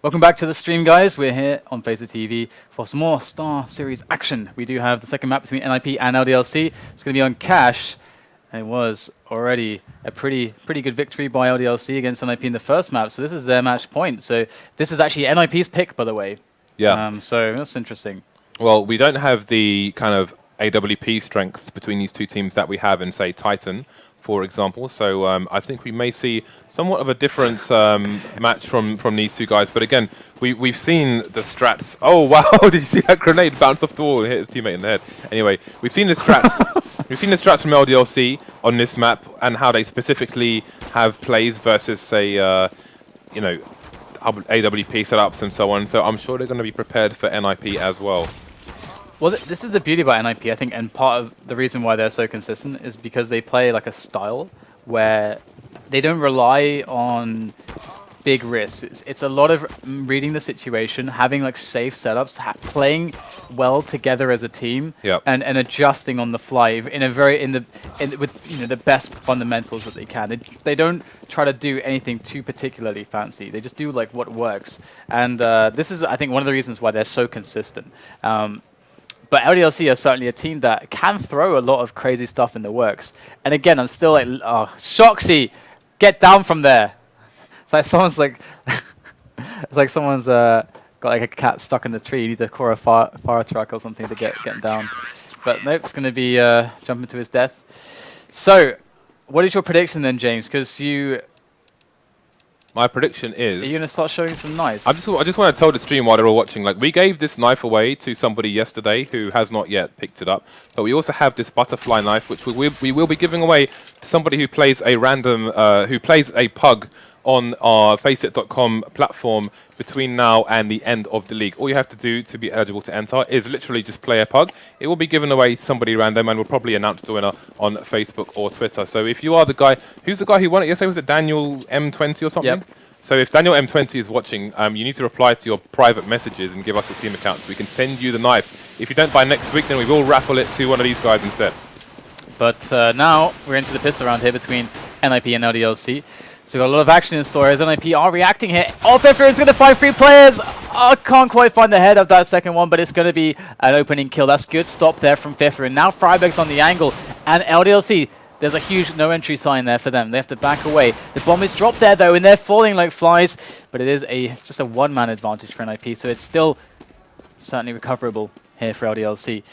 Welcome back to the stream, guys. We're here on FaceIt TV for some more Star Series action. We do have the second map between NIP and LDLC. It's going to be on Cash. And it was already a pretty good victory by LDLC against NIP in the first map. So this is their match point. So this is actually NIP's pick, by the way. Yeah. So that's interesting. Well, we don't have the kind of AWP strength between these two teams that we have in, say, Titan, for example. So I think we may see somewhat of a different match from these two guys. But again, we've seen the strats. Oh, wow. Did you see that grenade bounce off the wall and hit his teammate in the head? Anyway, we've seen the strats. We've seen the strats from LDLC on this map and how they specifically have plays versus, say, you know, AWP setups and so on. So I'm sure they're going to be prepared for NIP as well. Well, this is the beauty about NIP, I think, and part of the reason why they're so consistent is because they play like a style where they don't rely on big risks. It's a lot of reading the situation, having like safe setups, playing well together as a team, and adjusting on the fly in a very with the best fundamentals that they can. They don't try to do anything too particularly fancy. They just do like what works, and this is, I think, one of the reasons why they're so consistent. But LDLC are certainly a team that can throw a lot of crazy stuff in the works. And again, I'm still like, oh, Shoxy, get down from there. It's like someone's like, it's like someone's got like a cat stuck in the tree. You need to call a fire truck or something to get him down. But nope, it's going to be jumping to his death. So, what is your prediction then, James? Because my prediction is... Are you going to start showing some knives? I just want to tell the stream while they're all watching, like, we gave this knife away to somebody yesterday who has not yet picked it up. But we also have this butterfly knife, which we will be giving away to somebody who plays a random, who plays a pug on our faceit.com platform between now and the end of the league. All you have to do to be eligible to enter is literally just play a pug. It will be given away to somebody random, and we'll probably announce the winner on Facebook or Twitter. So if you are the guy, who's the guy who won it yesterday? Was it Daniel M20 or something? Yep. So if Daniel M20 is watching, you need to reply to your private messages and give us your team account so we can send you the knife. If you don't by next week, then we will raffle it to one of these guys instead. But now we're into the pistol round here between NIP and LDLC. So we've got a lot of action in store as NIP are reacting here. Oh, Fifflaren's going to find 3 players. I can't quite find the head of that second one, but it's going to be an opening kill. That's good stop there from Fifflaren. Now Friberg's on the angle, and LDLC, there's a huge no entry sign there for them. They have to back away. The bomb is dropped there, though, and they're falling like flies, but it is just a one-man advantage for NIP, so it's still certainly recoverable here for LDLC.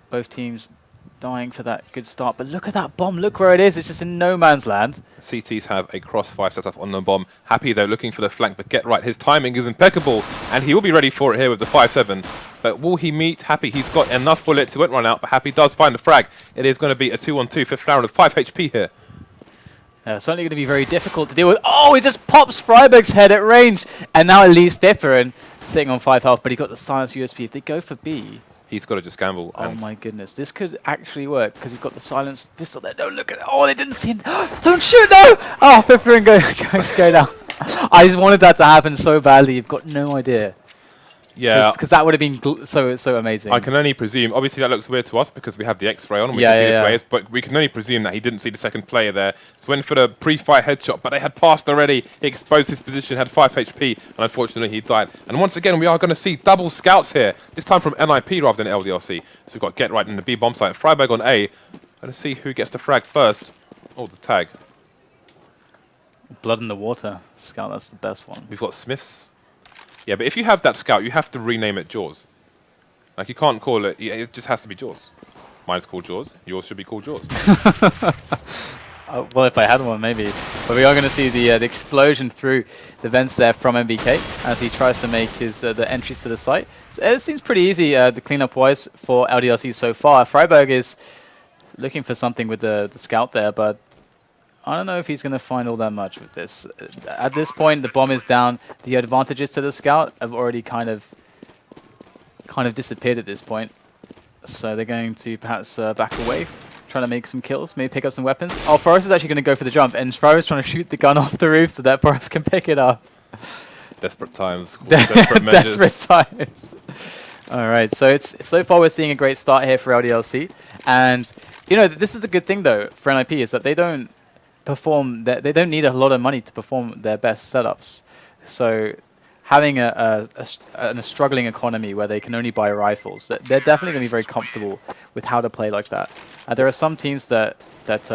Both teams dying for that good start, but look at that bomb. Look where it is. It's just in no man's land. CTs have a crossfire set up on the bomb. Happy, though, looking for the flank, but get right. His timing is impeccable, and he will be ready for it here with the 5-7. But will he meet Happy? He's got enough bullets. He won't run out, but Happy does find the frag. It is going to be a 2-on-2. Fifflaren with 5 HP here. Certainly going to be very difficult to deal with. Oh, he just pops Friberg's head at range, and now it leaves Fifflaren sitting on 5 health, but he got the silence USP. If they go for B... He's got to just gamble. Oh my goodness, this could actually work because he's got the silenced pistol there. Don't look at it. Oh, they didn't see him. Don't shoot, no! Oh, Fifflaren go down. I just wanted that to happen so badly. You've got no idea. Yeah. Because that would have been so amazing. I can only presume, obviously that looks weird to us because we have the X-ray on and we can see the players, but we can only presume that he didn't see the second player there. So went for the pre-fire headshot, but they had passed already. He exposed his position, had 5 HP, and unfortunately he died. And once again, we are going to see double scouts here, this time from NIP rather than LDLC. So we've got Get Right in the B bomb site, Friberg on A. Going to see who gets the frag first. Oh, the tag. Blood in the water. Scout, that's the best one. We've got SmithZz. Yeah, but if you have that scout, you have to rename it Jaws. Like, you can't call it... It just has to be Jaws. Mine's called Jaws. Yours should be called Jaws. Well, if I had one, maybe. But we are going to see the explosion through the vents there from NBK as he tries to make his the entries to the site. So it seems pretty easy, the cleanup-wise, for LDLC so far. Friberg is looking for something with the scout there, but... I don't know if he's going to find all that much with this. At this point, the bomb is down. The advantages to the scout have already kind of disappeared at this point. So they're going to perhaps back away, trying to make some kills, maybe pick up some weapons. Oh, Forrest is actually going to go for the jump, and Forrest is trying to shoot the gun off the roof so that Forrest can pick it up. Desperate times. Desperate measures. Desperate times. All right, so so far we're seeing a great start here for LDLC, and you know this is the good thing though for NIP is that they don't need a lot of money to perform their best setups. So having a struggling economy where they can only buy rifles, they're definitely going to be very comfortable with how to play like that. There are some teams that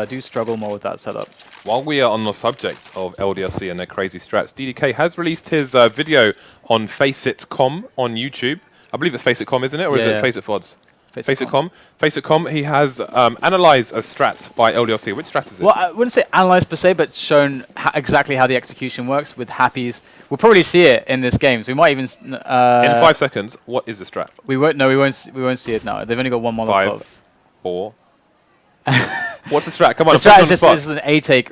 do struggle more with that setup. While we are on the subject of LDLC and their crazy strats, DDK has released his video on Faceit.com on YouTube. I believe it's Faceit.com, isn't it? Or is it Faceit.VODs? Faceit.com. Faceit.com, he has analysed a strat by LDLC. Which strat is it? Well, I wouldn't say analysed per se, but shown exactly how the execution works with happies. We'll probably see it in this game, so we might even... in 5 seconds, what is the strat? We won't see it now. They've only got one Molotov. 5, 4... What's the strat? Come on, the strat is just an A-take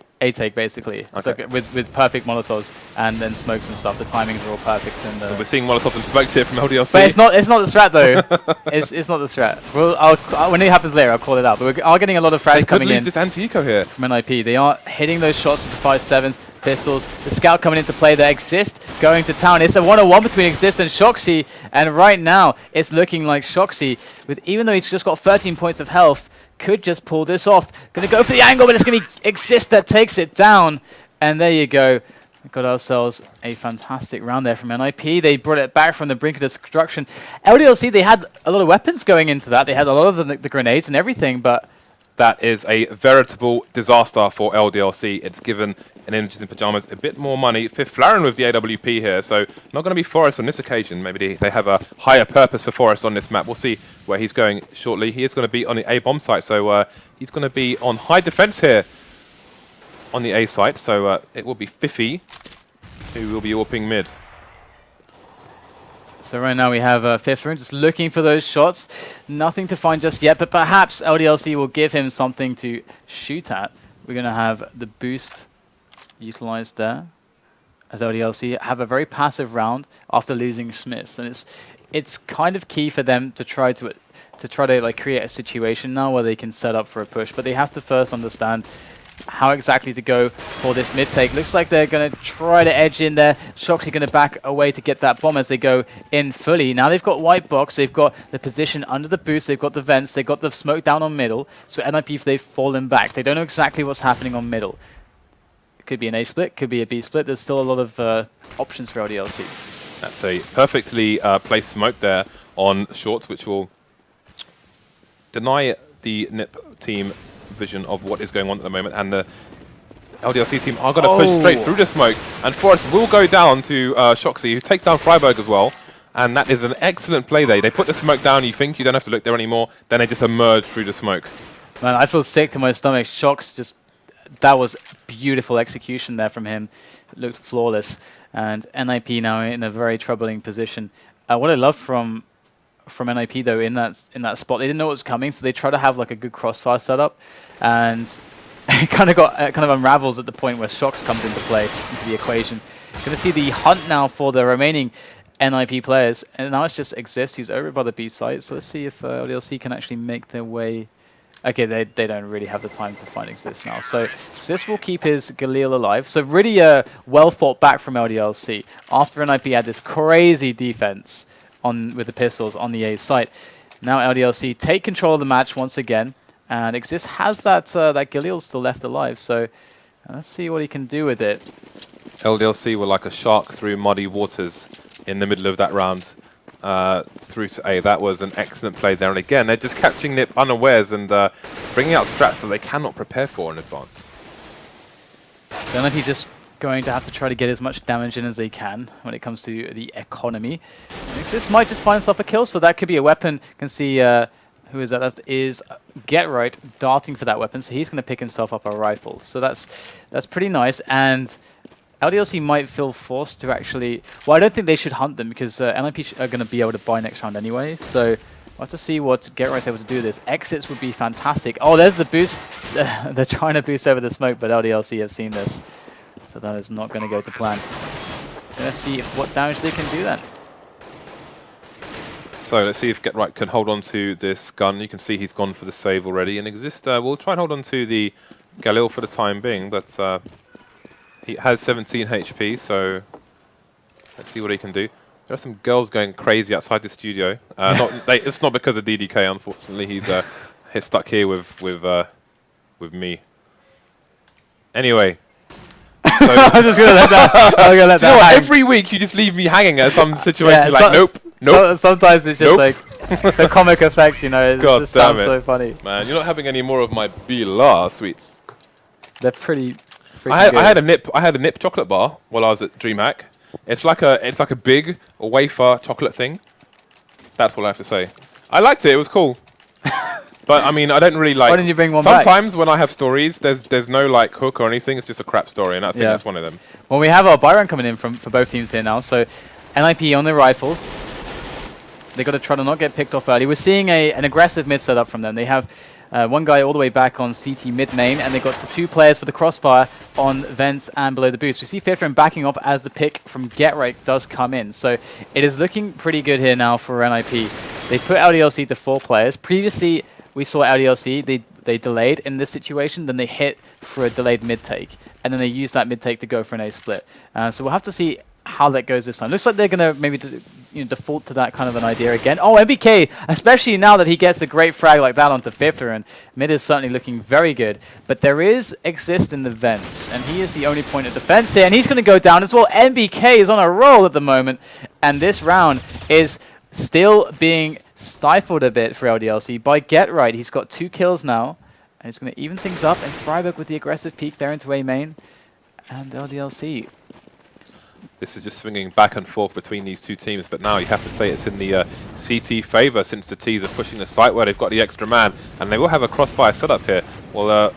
basically. Okay. It's like with perfect Molotovs and then smokes and stuff. The timings are all perfect. And so we're seeing Molotov and smokes here from LDLC. But it's not the strat though. it's not the strat. When it happens later, I'll call it out. But we are getting a lot of frags coming in. They could lose this anti-eco here. From NIP. They are hitting those shots with the 5.7s, pistols. The scout coming into play there. Xizt going to town. It's a 1-on-1 between Xizt and shoxy. And right now, it's looking like shoxy, even though he's just got 13 points of health, could just pull this off. Going to go for the angle, but it's going to be Xizt that takes it down. And there you go. We've got ourselves a fantastic round there from NIP. They brought it back from the brink of destruction. LDLC, they had a lot of weapons going into that. They had a lot of the grenades and everything, but... That is a veritable disaster for LDLC. It's given an Images in Pyjamas a bit more money. Fifflaren with the AWP here, so not going to be Forrest on this occasion. Maybe they have a higher purpose for Forrest on this map. We'll see where he's going shortly. He is going to be on the A bomb site, so he's going to be on high defense here on the A site. So it will be Fiffy who will be AWPing mid. So right now we have Fifflaren just looking for those shots. Nothing to find just yet, but perhaps LDLC will give him something to shoot at. We're going to have the boost utilized there, as LDLC have a very passive round after losing SmithZz, and it's kind of key for them to try to like create a situation now where they can set up for a push, but they have to first understand how exactly to go for this mid take. Looks like they're going to try to edge in there. shoxy going to back away to get that bomb as they go in fully. Now they've got white box, they've got the position under the boost, they've got the vents, they've got the smoke down on middle. So NIP, they've fallen back. They don't know exactly what's happening on middle. It could be an A split, could be a B split. There's still a lot of options for LDLC. That's a perfectly placed smoke there on shorts, which will deny the NIP team vision of what is going on at the moment, and the LDLC team are going to push straight through the smoke, and Forrest will go down to shoxy, who takes down Friberg as well, and that is an excellent play there. They put the smoke down, you think you don't have to look there anymore, then they just emerge through the smoke. Man, I feel sick to my stomach. shox just, that was beautiful execution there from him. It looked flawless, and NIP now in a very troubling position. What I love from NIP though in that spot, they didn't know what was coming, so they try to have like a good crossfire setup, and it kind of unravels at the point where shox comes into play into the equation. Going to see the hunt now for the remaining NIP players, and now it's just Xizt who's over by the B site. So let's see if LDLC can actually make their way. Okay, they don't really have the time to find Xizt now, so Xizt will keep his Galil alive. So really well fought back from LDLC after NIP had this crazy defense with the pistols on the A site. Now LDLC take control of the match once again, and Xizt has that Galil still left alive, so let's see what he can do with it. LDLC were like a shark through muddy waters in the middle of that round through to A. That was an excellent play there, and again they're just catching NIP unawares and bringing out strats that they cannot prepare for in advance. So NIP just going to have to try to get as much damage in as they can when it comes to the economy. Xizt might just find himself a kill, so that could be a weapon. You can see who is that? That is Get Right darting for that weapon, so he's going to pick himself up a rifle. So that's pretty nice, and LDLC might feel forced to actually... Well, I don't think they should hunt them because NIP are going to be able to buy next round anyway, so we'll have to see what Get Right's able to do this. Exits would be fantastic. Oh, there's the boost. They're trying to boost over the smoke, but LDLC have seen this. So that is not going to go to plan. Let's see what damage they can do then. So let's see if Get Right can hold on to this gun. You can see he's gone for the save already. And Xizt will try and hold on to the Galil for the time being, but he has 17 HP, so let's see what he can do. There are some girls going crazy outside the studio. It's not because of DDK, unfortunately. He's stuck here with me. Anyway. I'm just gonna let that. I'm gonna let Do you know that what? hang. Every week you just leave me hanging at some situation. Yeah, Like, nope, nope. Sometimes it's just Nope. like the comic effect, you know. It God just damn sounds it. so funny. Man, you're not having any more of my Bila sweets. They're pretty. I had a nip chocolate bar while I was at DreamHack. It's like a big wafer chocolate thing. That's all I have to say. I liked it. It was cool. But I mean, I don't really like. Why didn't you bring one back? Sometimes when I have stories, there's no like hook or anything. It's just a crap story, and I think that's one of them. Well, we have our buy run coming in for both teams here now. So, NIP on their rifles. They got to try to not get picked off early. We're seeing an aggressive mid setup from them. They have one guy all the way back on CT mid main, and they've got the 2 players for the crossfire on vents and below the boost. We see Fifflaren backing off as the pick from GetRight does come in. So it is looking pretty good here now for NIP. They put LDLC to 4 players. Previously, we saw LDLC, they delayed in this situation, then they hit for a delayed mid-take, and then they used that mid-take to go for an A split. So we'll have to see how that goes this time. Looks like they're going to maybe default to that kind of an idea again. Oh, NBK, especially now that he gets a great frag like that onto Fifflaren. Mid is certainly looking very good, but there is Xizt in the vents, and he is the only point of defense here, and he's going to go down as well. NBK is on a roll at the moment, and this round is still being stifled a bit for LDLC by GetRight. He's got 2 kills now, and he's going to even things up, and Friberg with the aggressive peek there into A main, and LDLC. This is just swinging back and forth between these 2 teams, but now you have to say it's in the CT favour since the T's are pushing the site where they've got the extra man, and they will have a crossfire setup here. Well,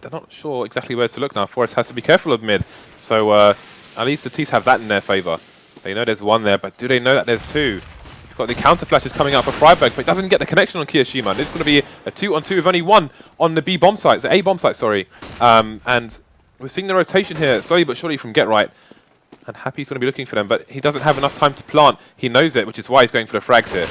they're not sure exactly where to look now. Forest has to be careful of mid, so at least the T's have that in their favour. They know there's 1 there, but do they know that there's 2? You've got the counter flashes coming out for Friberg, but it doesn't get the connection on kioShiMa. This is going to be a 2-on-2 with only 1 on the B bomb site, the A bomb site, sorry. And we're seeing the rotation here slowly but surely from GetRight. And Happy's going to be looking for them, but he doesn't have enough time to plant. He knows it, which is why he's going for the frags here.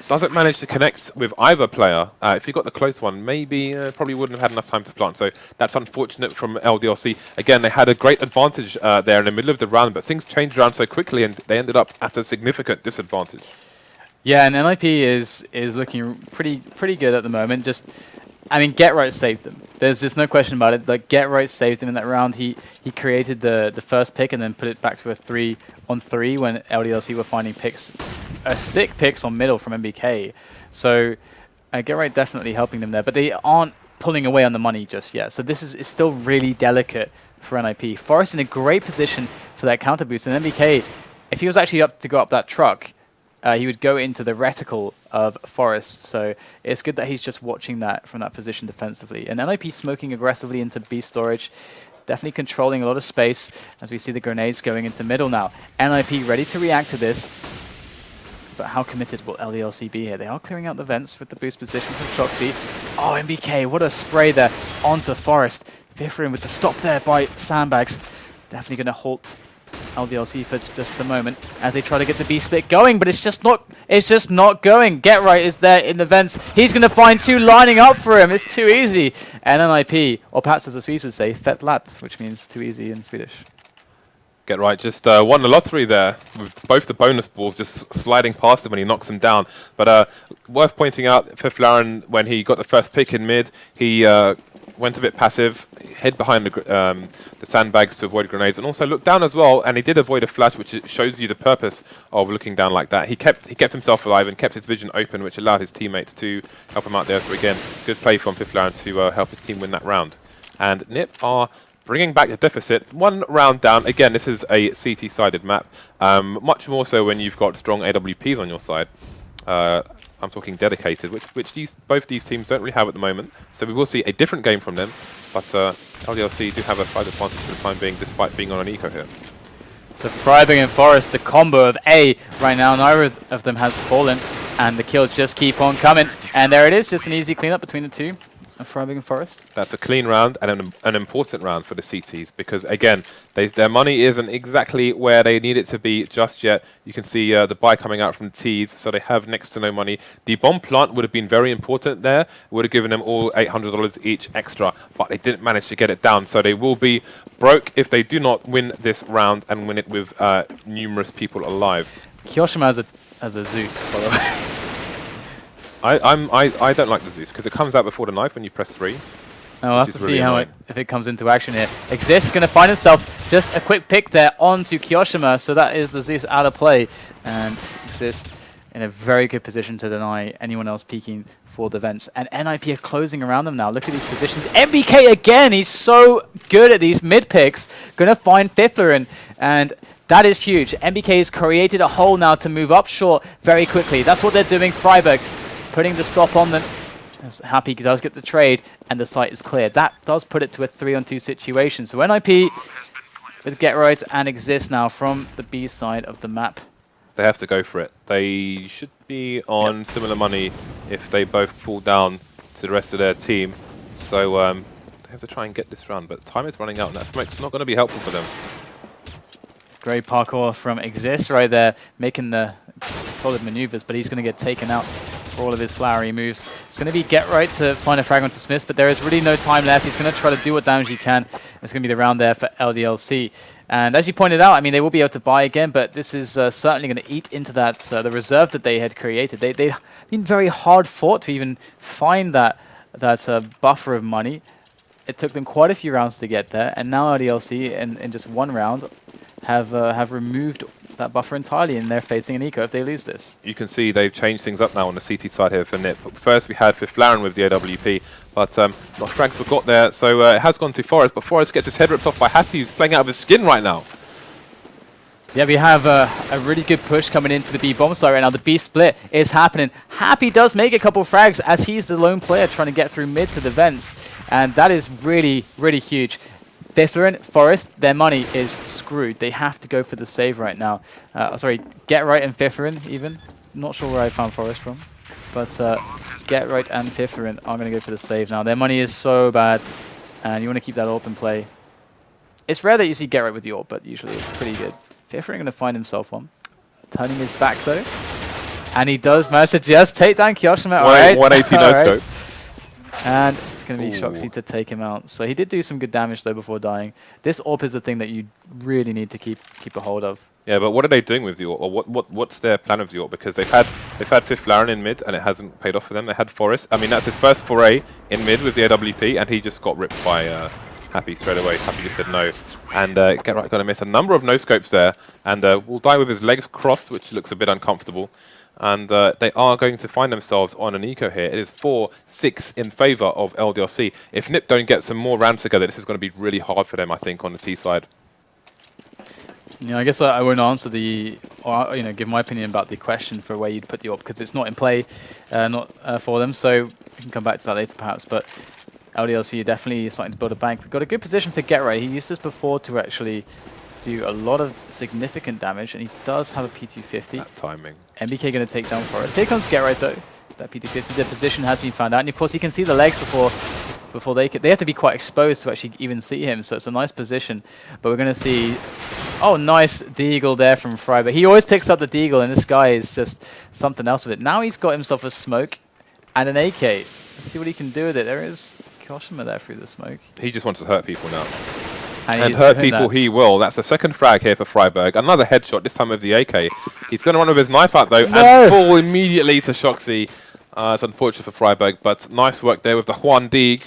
Doesn't manage to connect with either player. If he got the close one, maybe probably wouldn't have had enough time to plant. So that's unfortunate from LDLC. Again, they had a great advantage there in the middle of the round, but things changed around so quickly, and they ended up at a significant disadvantage. Yeah, and NIP is looking pretty good at the moment. Just, I mean, GetRight saved them. There's just no question about it. Like, GetRight saved him in that round. He created the first pick and then put it back to a 3-on-3 when LDLC were finding picks, sick picks on middle from NBK. So GetRight definitely helping them there, but they aren't pulling away on the money just yet. So this is still really delicate for NIP. Forest in a great position for that counter boost, and NBK, if he was actually up to go up that truck, he would go into the reticle of Forest, so it's good that he's just watching that from that position defensively. And NIP smoking aggressively into B storage, definitely controlling a lot of space as we see the grenades going into middle now. NIP ready to react to this, but how committed will LDLC be here? They are clearing out the vents with the boost position from shoxy. Oh, NBK, what a spray there onto Forest. Fifflaren with the stop there by Sandbags. Definitely going to halt LDLC for just a moment as they try to get the B split going, but it's just not going. GetRight is there in the vents. He's going to find 2 lining up for him. It's too easy. And NIP, or perhaps as the Swedes would say, fett lätt, which means too easy in Swedish. GetRight just won the lottery there with both the bonus balls just sliding past him when he knocks him down. But worth pointing out, Fifflaren, when he got the first pick in mid, he went a bit passive, hid behind the sandbags to avoid grenades, and also looked down as well, and he did avoid a flash, which shows you the purpose of looking down like that. He kept himself alive and kept his vision open, which allowed his teammates to help him out there. So again, good play from Fifflaren to help his team win that round. And NIP are bringing back the deficit, 1 round down. Again, this is a CT-sided map, much more so when you've got strong AWPs on your side. I'm talking dedicated, which both these teams don't really have at the moment. So we will see a different game from them, but LDLC do have a slight advantage for the time being, despite being on an eco here. So Friberg and Forest, the combo of A right now, neither of them has fallen, and the kills just keep on coming. And there it is, just an easy cleanup between the 2. Friberg and Forest. That's a clean round and an important round for the CTs because, again, their money isn't exactly where they need it to be just yet. You can see the buy coming out from T's, so they have next to no money. The bomb plant would have been very important there. Would have given them all $800 each extra, but they didn't manage to get it down, so they will be broke if they do not win this round and win it with numerous people alive. kioShiMa as a Zeus, by the way. I don't like the Zeus because it comes out before the knife when you press 3. We'll have to see if it comes into action here. Xizt going to find himself just a quick pick there onto kioShiMa, so that is the Zeus out of play. And Xizt in a very good position to deny anyone else peeking for the vents. And NIP are closing around them now. Look at these positions. NBK again, he's so good at these mid picks. Going to find Fifflaren, and that is huge. NBK has created a hole now to move up short very quickly. That's what they're doing. Friberg putting the stop on them. Happy does get the trade, and the site is clear. That does put it to a 3-on-2 situation. So NIP with Get Right and Xizt now from the B side of the map. They have to go for it. They should be on similar money if they both fall down to the rest of their team. So they have to try and get this round, but time is running out, and that smoke's not going to be helpful for them. Great parkour from Xizt right there, making the solid maneuvers, but he's going to get taken out for all of his flowery moves. It's going to be Get Right to find a fragment to SmithZz, but there is really no time left. He's going to try to do what damage he can. It's going to be the round there for LDLC. And as you pointed out, I mean, they will be able to buy again, but this is certainly going to eat into that the reserve that they had created. They've been very hard fought to even find that buffer of money. It took them quite a few rounds to get there, and now LDLC in just one round have removed that buffer entirely, and they're facing an eco if they lose this. You can see they've changed things up now on the CT side here for NIP. First we had Fifflaren with the AWP, but not frags were got there, so it has gone to Forest, but Forest gets his head ripped off by Happy, who's playing out of his skin right now. Yeah, we have a really good push coming into the B bomb site right now. The B split is happening. Happy does make a couple frags as he's the lone player trying to get through mid to the vents, and that is really, really huge. Fifflaren, Forest, their money is screwed. They have to go for the save right now. Sorry, Get Right and Fifflaren even. Not sure where I found Forest from. But Get Right and Fifflaren are going to go for the save now. Their money is so bad, and you want to keep that AWP in play. It's rare that you see Get Right with the AWP, but usually it's pretty good. Fifflaren going to find himself one. Turning his back though. And he does manage to just take down kioShiMa. Alright. 180 no scope. And it's going to be shoxy to take him out. So he did do some good damage though before dying. This AWP is the thing that you really need to keep a hold of. Yeah, but what are they doing with the AWP? Or what's their plan with the AWP? Because they've had Fifflaren in mid and it hasn't paid off for them. They had Forest. I mean, that's his first foray in mid with the AWP, and he just got ripped by Happy straight away. Happy just said no. And Get Right going to miss a number of no scopes there, and will die with his legs crossed, which looks a bit uncomfortable. And they are going to find themselves on an eco here. It is 4-6 in favour of LDLC. If NIP don't get some more rounds together, this is going to be really hard for them, I think, on the T side. Yeah, I guess I won't answer or give my opinion about the question for where you'd put the AWP, because it's not in play, for them. So we can come back to that later, perhaps. But LDLC definitely starting to build a bank. We've got a good position for Get Right. He used this before to actually do a lot of significant damage, and he does have a P250. That timing. NBK going to take down Forest. Here comes Get Right though. That P250, their position has been found out, and of course you can see the legs before they have to be quite exposed to actually even see him. So it's a nice position. But we're going to see, oh, nice deagle there from Friberg. He always picks up the deagle, and this guy is just something else with it. Now he's got himself a smoke and an AK. Let's see what he can do with it. There is kioShiMa there through the smoke. He just wants to hurt people now. And hurt people he will. That's the second frag here for Friberg. Another headshot, this time with the AK. He's going to run with his knife out though, and fall immediately to shoxy. It's unfortunate for Friberg, but nice work there with the Juan Deeg.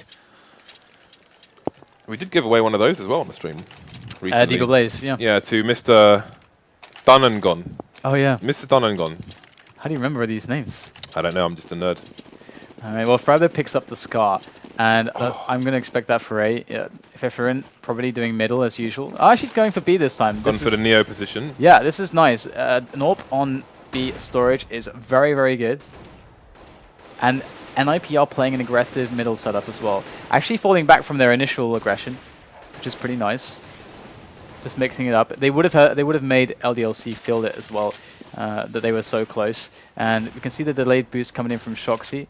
We did give away one of those as well on the stream recently. Deagle Blaze, yeah. Yeah, to Mr. Dunangon. Oh yeah. Mr. Dunangon. How do you remember these names? I don't know, I'm just a nerd. Alright, well, Friberg picks up the Scar, and I'm going to expect that for A. Fifflaren probably doing middle as usual. Ah, she's going for B this time. Gone for the Neo position. Yeah, this is nice. An AWP on B storage is very, very good. And NIP are playing an aggressive middle setup as well. Actually falling back from their initial aggression, which is pretty nice. Just mixing it up. They would have made LDLC feel it as well, that they were so close. And we can see the delayed boost coming in from shoxy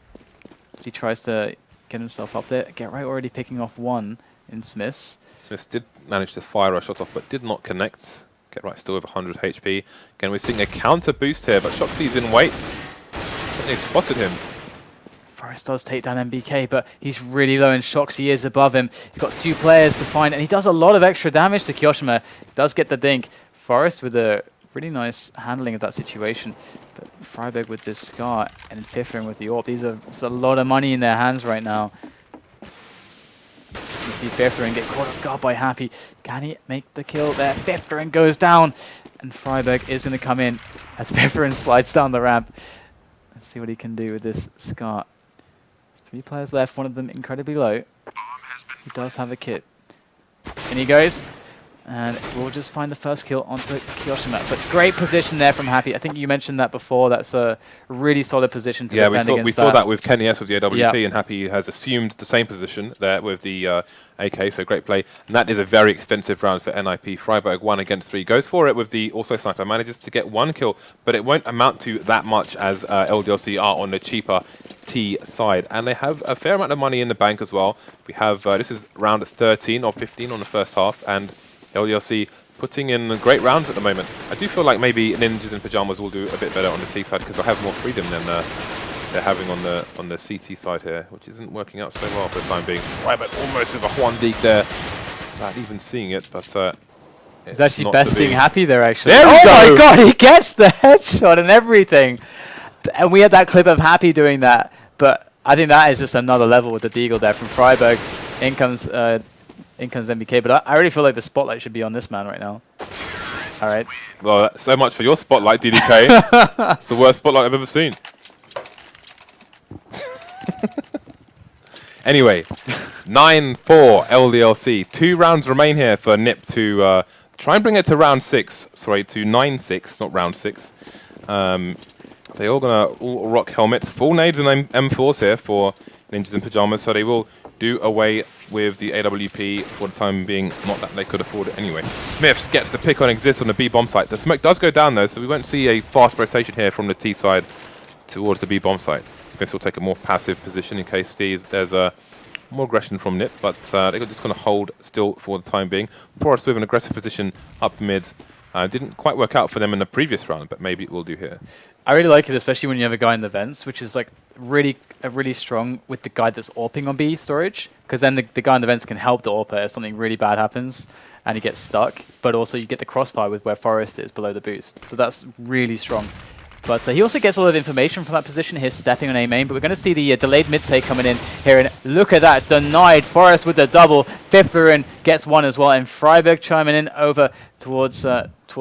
as he tries to get himself up there. Get Right already picking off one in SmithZz. SmithZz did manage to fire a shot off, but did not connect. Get Right still with 100 HP. Again, we're seeing a counter boost here, but shoxy's in wait. They've spotted him. Forest does take down NBK, but he's really low, and shoxy is above him. He's got two players to find, and he does a lot of extra damage to kioShiMa. Does get the dink. Forest with a really nice handling of that situation. But Friberg with this Scar and Fifflaren with the AWP. There's a lot of money in their hands right now. see Fifflaren get caught off guard by Happy. Can he make the kill there? Fifflaren goes down, and Friberg is going to come in as Fifflaren slides down the ramp. Let's see what he can do with this Scar. There's 3 players left, one of them incredibly low. He does have a kit. In he goes. And we'll just find the first kill onto kioShiMa. But great position there from Happy. I think you mentioned that before. That's a really solid position to defend against that. Yeah, we saw that with Kenny S with the AWP, and Happy has assumed the same position there with the AK, so great play. And that is a very expensive round for NIP. Friberg 1 against 3. Goes for it with the also sniper. Manages to get 1 kill, but it won't amount to that much as LDLC are on the cheaper T side. And they have a fair amount of money in the bank as well. We have, this is round 13 or 15 on the first half, and LDLC putting in great rounds at the moment. I do feel like maybe Ninjas in Pyjamas will do a bit better on the T side because they'll have more freedom than they're having on the CT side here, which isn't working out so well for the time being. Right, but almost with a Juan Deek there, not even seeing it, but he's actually besting Happy there, actually. There we go! Oh my god, he gets the headshot and everything! And we had that clip of Happy doing that, but I think that is just another level with the Deagle there from Friberg. In comes NBK, but I really feel like the spotlight should be on this man right now. All right. Well, so much for your spotlight, DDK. It's the worst spotlight I've ever seen. Anyway, 9-4 LDLC. 2 rounds remain here for NIP to try and bring it to round 6. Sorry, to 9-6, not round 6. They're all going to rock helmets. Full nades and M4s here for Ninjas in Pyjamas, so they will do away with the AWP for the time being. Not that they could afford it anyway. SmithZz gets the pick on Xizt on the B bomb site. The smoke does go down though, so we won't see a fast rotation here from the T side towards the B bomb site. SmithZz will take a more passive position in case there's more aggression from NIP, but they're just going to hold still for the time being. Forest with an aggressive position up mid. Didn't quite work out for them in the previous round, but maybe it will do here. I really like it, especially when you have a guy in the vents, which is like really strong with the guy that's AWPing on B storage, because then the guy in the vents can help the AWPer if something really bad happens and he gets stuck, but also you get the crossfire with where Forest is below the boost. So that's really strong. But he also gets a lot of information from that position here, stepping on A main. But we're going to see the delayed mid-take coming in here. And look at that, denied. Forest with the double. Fifflaren gets 1 as well. And Friberg chiming in over towards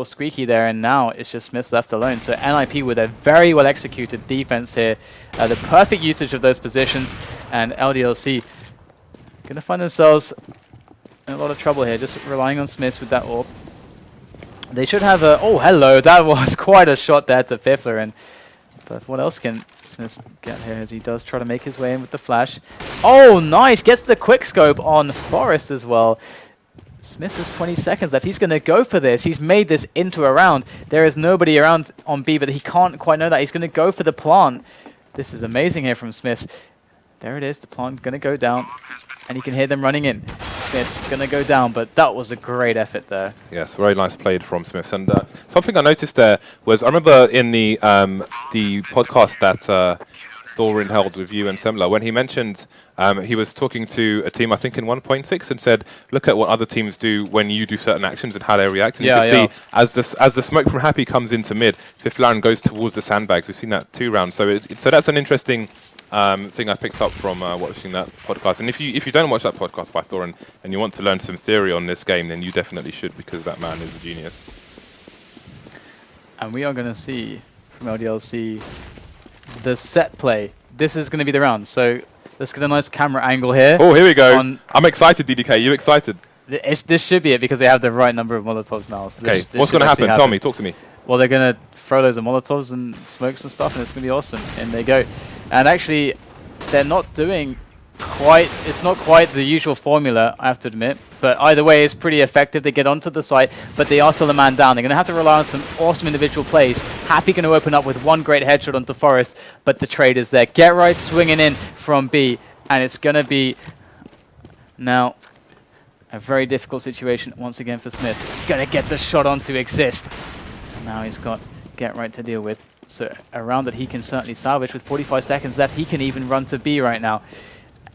Squeaky there. And now it's just SmithZz left alone. So NIP with a very well-executed defense here. The perfect usage of those positions. And LDLC going to find themselves in a lot of trouble here, just relying on SmithZz with that AWP. They should have a... Oh, hello. That was quite a shot there to Fifflaren. But what else can SmithZz get here as he does try to make his way in with the flash? Oh, nice. Gets the quick scope on Forest as well. SmithZz has 20 seconds left. He's going to go for this. He's made this into a round. There is nobody around on B, but he can't quite know that. He's going to go for the plant. This is amazing here from SmithZz. There it is. The plant going to go down. And you can hear them running in. SmithZz going to go down, but that was a great effort there. Yes, very nice played from SmithZz. And something I noticed there was, I remember in the podcast that Thorin held with you and Semler, when he mentioned he was talking to a team, I think in 1.6, and said, look at what other teams do when you do certain actions and how they react. And you can see, as the smoke from Happy comes into mid, Fifflaren goes towards the sandbags. We've seen that 2 rounds. So that's an interesting thing I picked up from watching that podcast. And if you don't watch that podcast by Thorin and you want to learn some theory on this game, then you definitely should, because that man is a genius. And we are going to see from LDLC the set play. This is going to be the round. So let's get a nice camera angle here. Oh, here we go. I'm excited, DDK. You excited? This should be it, because they have the right number of Molotovs now. So okay, what's going to happen? Tell me. Talk to me. Well, they're going to throw loads of Molotovs and smokes and stuff, and it's going to be awesome. And they go. And actually, they're not doing quite... It's not quite the usual formula, I have to admit. But either way, it's pretty effective. They get onto the site, but they are still a man down. They're going to have to rely on some awesome individual plays. Happy going to open up with 1 great headshot onto Forest, but the trade is there. Get right swinging in from B, and it's going to be now a very difficult situation once again for SmithZz. Going to get the shot onto Xizt. And now he's got Get Right to deal with. So a round that he can certainly salvage with 45 seconds left. He can even run to B right now.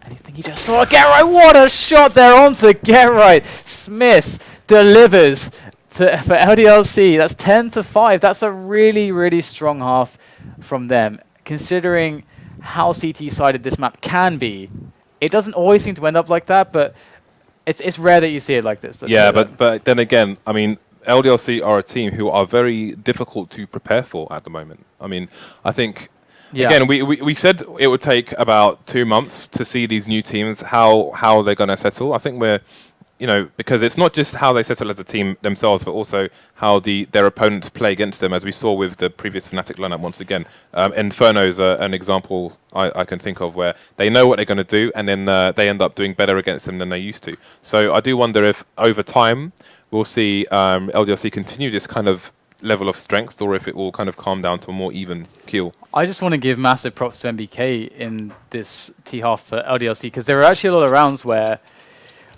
And I think he just saw Get Right. What a shot there onto Get Right. SmithZz delivers for LDLC. That's 10-5. That's a really, really strong half from them. Considering how CT-sided this map can be, it doesn't always seem to end up like that, but it's rare that you see it like this. Yeah, but then again, I mean, LDLC are a team who are very difficult to prepare for at the moment. I mean, I think, again, we said it would take about 2 months to see these new teams, how they're going to settle. I think we're, you know, because it's not just how they settle as a team themselves, but also how their opponents play against them, as we saw with the previous Fnatic lineup once again. Inferno's an example I can think of where they know what they're going to do, and then they end up doing better against them than they used to. So I do wonder if, over time, we'll see LDLC continue this kind of level of strength, or if it will kind of calm down to a more even keel. I just want to give massive props to NBK in this T-half for LDLC, because there are actually a lot of rounds where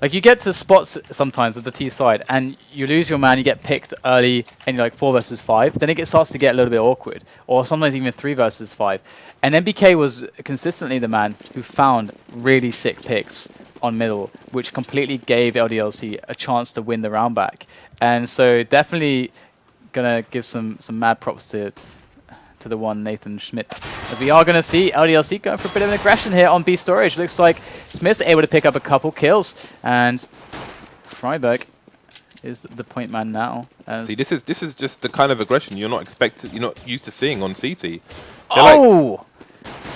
like you get to spots sometimes at the T side and you lose your man, you get picked early and you're like 4 versus 5, then it starts to get a little bit awkward, or sometimes even 3 versus 5. And NBK was consistently the man who found really sick picks on middle, which completely gave LDLC a chance to win the round back. And so definitely gonna give some mad props to the one Nathan Schmitt. As we are going to see LDLC going for a bit of an aggression here on B storage. Looks like SmithZz able to pick up a couple kills, and Friberg is the point man now. See, this is just the kind of aggression you're not used to seeing on CT. Oh,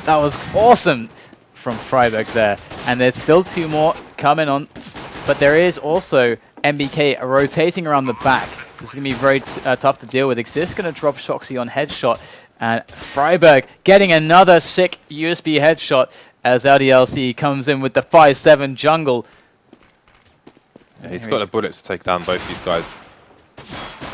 that was awesome from Friberg there, and there's still 2 more coming on, but there is also NBK rotating around the back. This is going to be very tough to deal with. Xizt going to drop shoxy on headshot. And Friberg getting another sick USB headshot as LDLC comes in with the 5-7 jungle. Yeah, he's got the bullets to take down both these guys.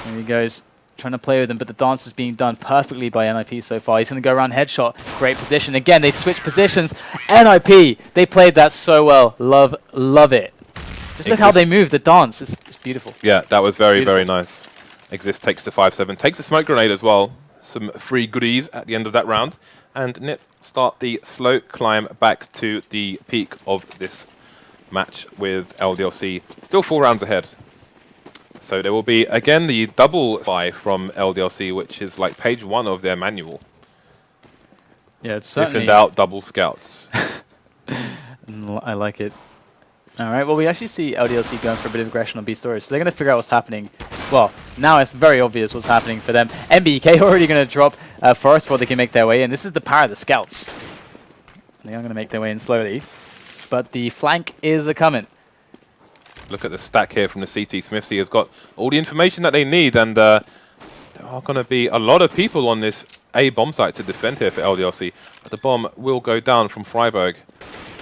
There he goes, trying to play with them, but the dance is being done perfectly by NIP so far. He's going to go around headshot. Great position. Again, they switch positions. NIP, they played that so well. Love it. Just look how they move. The dance is beautiful. Yeah, that was very nice. Xizt takes the 5-7, takes a smoke grenade as well. Some free goodies at the end of that round, and NIP start the slow climb back to the peak of this match with LDLC still 4 rounds ahead. So there will be again the double spy from LDLC, which is like page 1 of their manual. Yeah, it's certainly... If in doubt, double scouts. I like it. All right, well, we actually see LDLC going for a bit of aggression on B storage, so they're going to figure out what's happening. Well, now it's very obvious what's happening for them. NBK already going to drop Forest before they can make their way in. This is the power of the scouts. They are going to make their way in slowly, but the flank is a-coming. Look at the stack here from the CT. SmithZz has got all the information that they need, and there are going to be a lot of people on this A bomb site to defend here for LDLC. But the bomb will go down from Friberg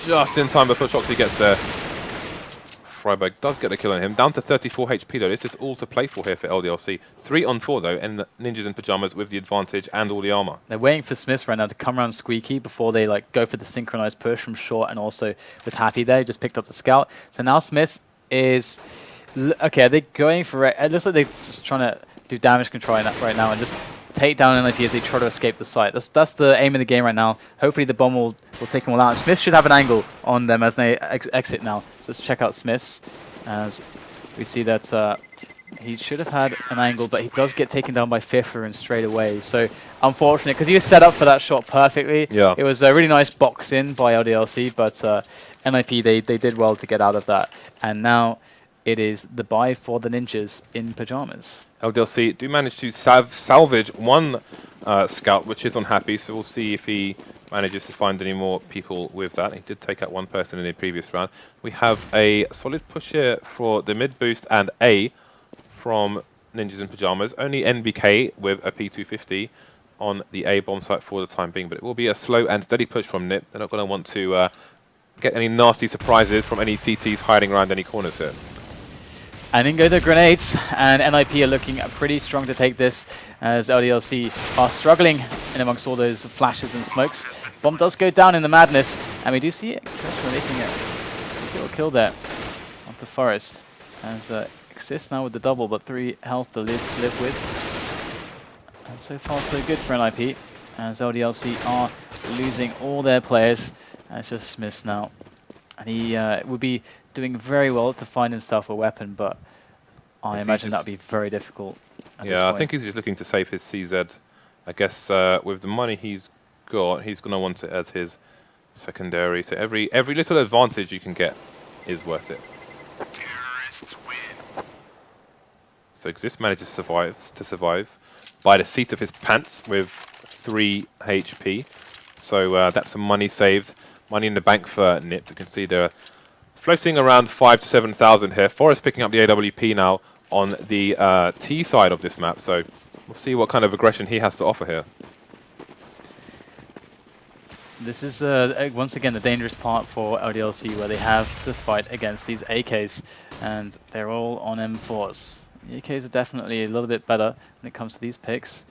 just in time before shoxy gets there. Friberg does get the kill on him. Down to 34 HP though. This is all to play for here for LDLC. 3 on 4 though, and the Ninjas in Pyjamas with the advantage and all the armor. They're waiting for SmithZz right now to come around squeaky before they like go for the synchronized push from short, and also with Happy there, just picked up the scout. So now SmithZz is... okay, are they going for it? It looks like they're just trying to do damage control right now and just take down NIP as they try to escape the site. That's the aim of the game right now. Hopefully the bomb will take them all out. And SmithZz should have an angle on them as they exit now. So let's check out SmithZz as we see that he should have had an angle, but he does get taken down by Fifflaren straight away. So unfortunate, because he was set up for that shot perfectly. Yeah. It was a really nice box in by LDLC, but NIP, they did well to get out of that. And now it is the buy for the Ninjas in Pyjamas. LDLC do manage to salvage 1 scout, which is unhappy, so we'll see if he manages to find any more people with that. He did take out 1 person in the previous round. We have a solid push here for the mid boost and A from Ninjas in Pyjamas. Only NBK with a P250 on the A bomb site for the time being, but it will be a slow and steady push from NIP. They're not going to want to get any nasty surprises from any CTs hiding around any corners here. And in go the grenades, and NIP are looking pretty strong to take this, as LDLC are struggling in amongst all those flashes and smokes. Bomb does go down in the madness, and we do see it making a kill there onto Forest. As Xizt now with the double, but 3 health to live with. And so far so good for NIP, as LDLC are losing all their players. And it's just SmithZz now. And he would be doing very well to find himself a weapon, but I imagine that would be very difficult at this point. I think he's just looking to save his CZ. I guess with the money he's got, he's going to want it as his secondary. So every little advantage you can get is worth it. So Xizt manages to survive by the seat of his pants with 3 HP. So that's some money saved, money in the bank for Nip. You can see they're floating around 5,000 to 7,000 here. Forrest picking up the AWP now on the T side of this map. So we'll see what kind of aggression he has to offer here. This is, once again, the dangerous part for LDLC, where they have to fight against these AKs, and they're all on M4s. The AKs are definitely a little bit better when it comes to these picks.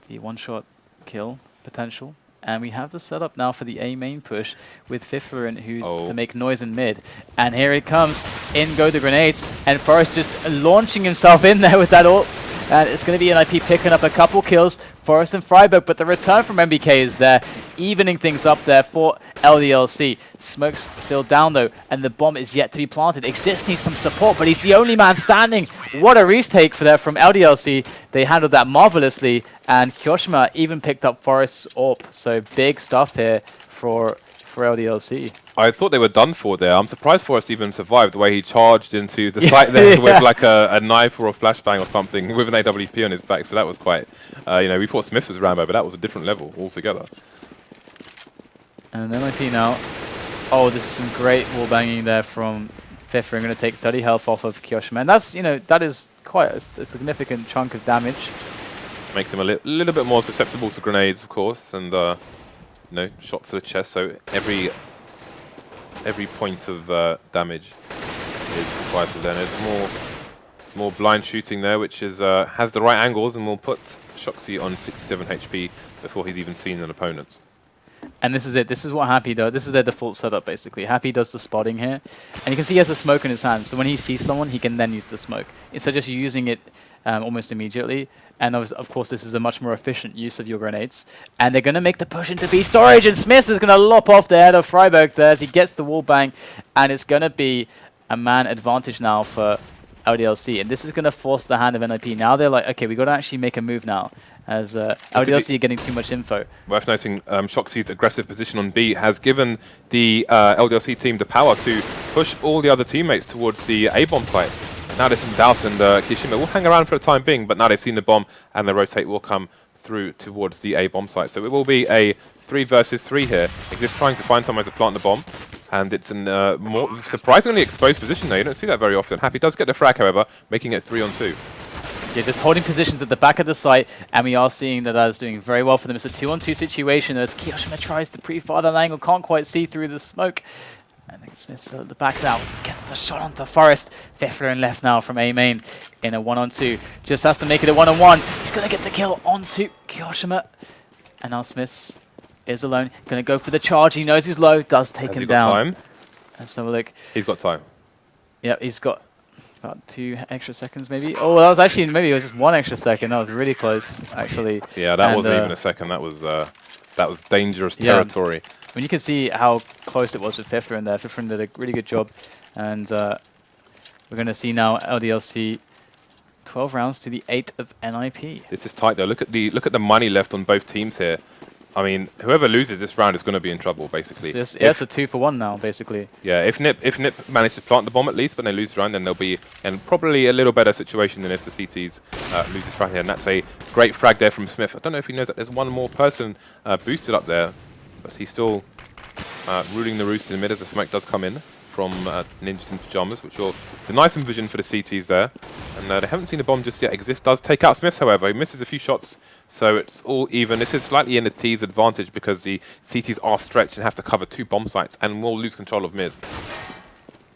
The one-shot kill potential. And we have the setup now for the A main push with Fifflaren, who's to make noise in mid. And here it comes. In go the grenades. And Forrest just launching himself in there with that ult. And it's going to be NIP picking up a couple kills. Forrest and Friberg, but the return from NBK is there, evening things up there for LDLC. Smoke's still down though, and the bomb is yet to be planted. Xizt needs some support, but he's the only man standing. What a retake for that from LDLC. They handled that marvelously, and kioShiMa even picked up Forrest's AWP. So big stuff here for LDLC. I thought they were done for there. I'm surprised Forrest even survived the way he charged into the site there with like a knife or a flashbang or something with an AWP on his back. So that was quite, you know, we thought SmithZz was Rambo, but that was a different level altogether. And NIP now. Oh, this is some great wall banging there from Fifflaren. Going to take 30 health off of kioShiMa. And that's, you know, that is quite a significant chunk of damage. Makes him a little bit more susceptible to grenades, of course, and you know, shots to the chest. So every point of damage is vital. Then there's more blind shooting there, which is has the right angles, and will put shoxy on 67 HP before he's even seen an opponent. And this is it. This is what Happy does. This is their default setup, basically. Happy does the spotting here. And you can see he has a smoke in his hand. So when he sees someone, he can then use the smoke, instead of just using it almost immediately. And of course, this is a much more efficient use of your grenades. And they're going to make the push into B storage. And SmithZz is going to lop off the head of Friberg there as he gets the wall bang. And it's going to be a man advantage now for LDLC. And this is going to force the hand of NIP. Now they're like, okay, we got to actually make a move now, as LDLC are getting too much info. Worth noting, shoxy's aggressive position on B has given the LDLC team the power to push all the other teammates towards the A-bomb site. Now there's some doubt, and kioShiMa will hang around for the time being, but now they've seen the bomb, and the rotate will come through towards the A-bomb site. So it will be a 3 versus 3 here. Xizt trying to find somewhere to plant the bomb, and it's in a more surprisingly exposed position there. You don't see that very often. Happy does get the frag, however, making it 3-on-2. Yeah, just holding positions at the back of the site, and we are seeing that is doing very well for them. It's a 2-on-2 situation as kioShiMa tries to pre-fire that angle, can't quite see through the smoke. I think SmithZz at the back now gets the shot onto Forrest. Fifflaren left now from A main in a 1-on-2. Just has to make it a 1-on-1. He's going to get the kill onto kioShiMa. And now SmithZz is alone. Going to go for the charge. He knows he's low. Does take him down. Time? Let's have a look. He's got time. Yeah, he's got about 2 extra seconds maybe. Oh, that was actually, maybe it was just 1 extra second. That was really close, actually. Yeah, that wasn't even a second. That was dangerous territory. When you can see how close it was with Fifflaren there. Fifflaren did a really good job. And we're going to see now LDLC 12 rounds to the 8 of NIP. This is tight though. Look at the money left on both teams here. I mean, whoever loses this round is going to be in trouble, basically. So it's a 2-for-1 now, basically. Yeah, if Nip manages to plant the bomb at least, but they lose the round, then they'll be in probably a little better situation than if the CTs lose this round here. And that's a great frag there from Smith. I don't know if he knows that there's one more person boosted up there, but he's still ruling the roost in the mid as the smoke does come in from Ninjas in Pyjamas, which will deny some vision for the CTs there. And they haven't seen the bomb just yet. Xizt does take out SmithZz, however. He misses a few shots, so it's all even. This is slightly in the T's advantage because the CTs are stretched and have to cover 2 bomb sites and will lose control of mid.